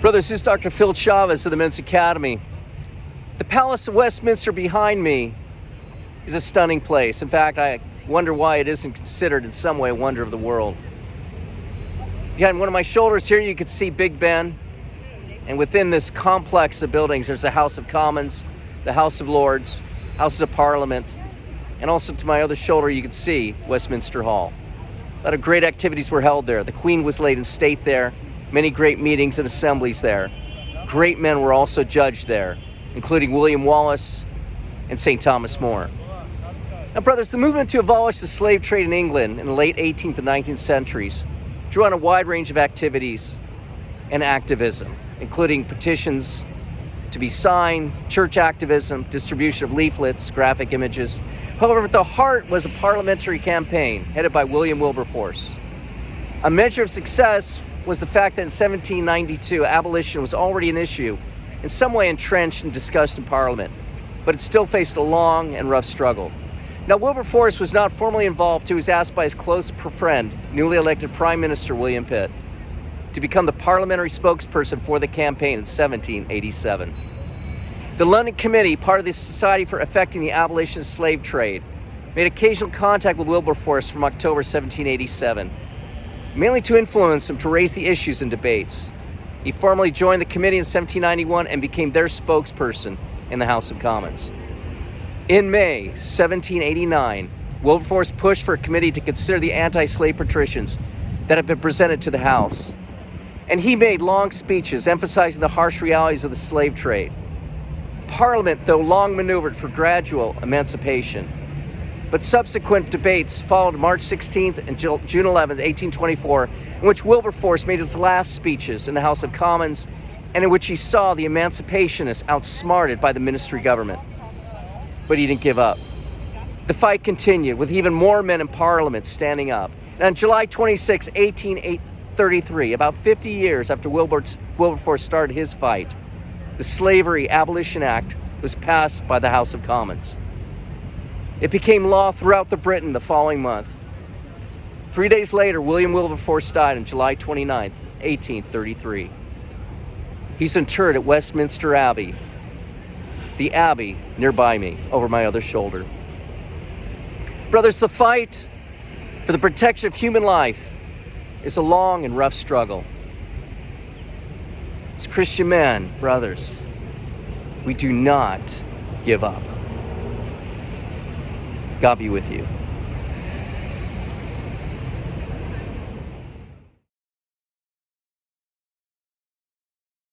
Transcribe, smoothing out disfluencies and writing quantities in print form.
Brothers, this is Dr. Phil Chavez of the Men's Academy. The Palace of Westminster behind me is a stunning place. In fact, I wonder why it isn't considered in some way a wonder of the world. Behind one of my shoulders here, you can see Big Ben. And within this complex of buildings, there's the House of Commons, the House of Lords, Houses of Parliament, and also to my other shoulder, you can see Westminster Hall. A lot of great activities were held there. The Queen was laid in state there. Many great meetings and assemblies there. Great men were also judged there, including William Wallace and St. Thomas More. Now, brothers, the movement to abolish the slave trade in England in the late 18th and 19th centuries drew on a wide range of activities and activism, including petitions to be signed, church activism, distribution of leaflets, graphic images. However, at the heart was a parliamentary campaign headed by William Wilberforce. A measure of success was the fact that in 1792, abolition was already an issue, in some way entrenched and discussed in Parliament, but it still faced a long and rough struggle. Now, Wilberforce was not formally involved. He was asked by his close friend, newly elected Prime Minister William Pitt, to become the parliamentary spokesperson for the campaign in 1787. The London Committee, part of the Society for Effecting the Abolition of Slave Trade, made occasional contact with Wilberforce from October 1787, mainly to influence him to raise the issues and debates. He formally joined the committee in 1791 and became their spokesperson in the House of Commons. In May 1789, Wilberforce pushed for a committee to consider the anti-slave petitions that had been presented to the House. And he made long speeches emphasizing the harsh realities of the slave trade. Parliament, though, long maneuvered for gradual emancipation. But subsequent debates followed March 16th and June 11th, 1824, in which Wilberforce made his last speeches in the House of Commons and in which he saw the emancipationists outsmarted by the ministry government. But he didn't give up. The fight continued with even more men in Parliament standing up. And on July 26, 1833, about 50 years after Wilberforce started his fight, the Slavery Abolition Act was passed by the House of Commons. It became law throughout Britain the following month. 3 days later, William Wilberforce died on July 29, 1833. He's interred at Westminster Abbey, the Abbey nearby me, over my other shoulder. Brothers, the fight for the protection of human life is a long and rough struggle. As Christian men, brothers, we do not give up. God be with you.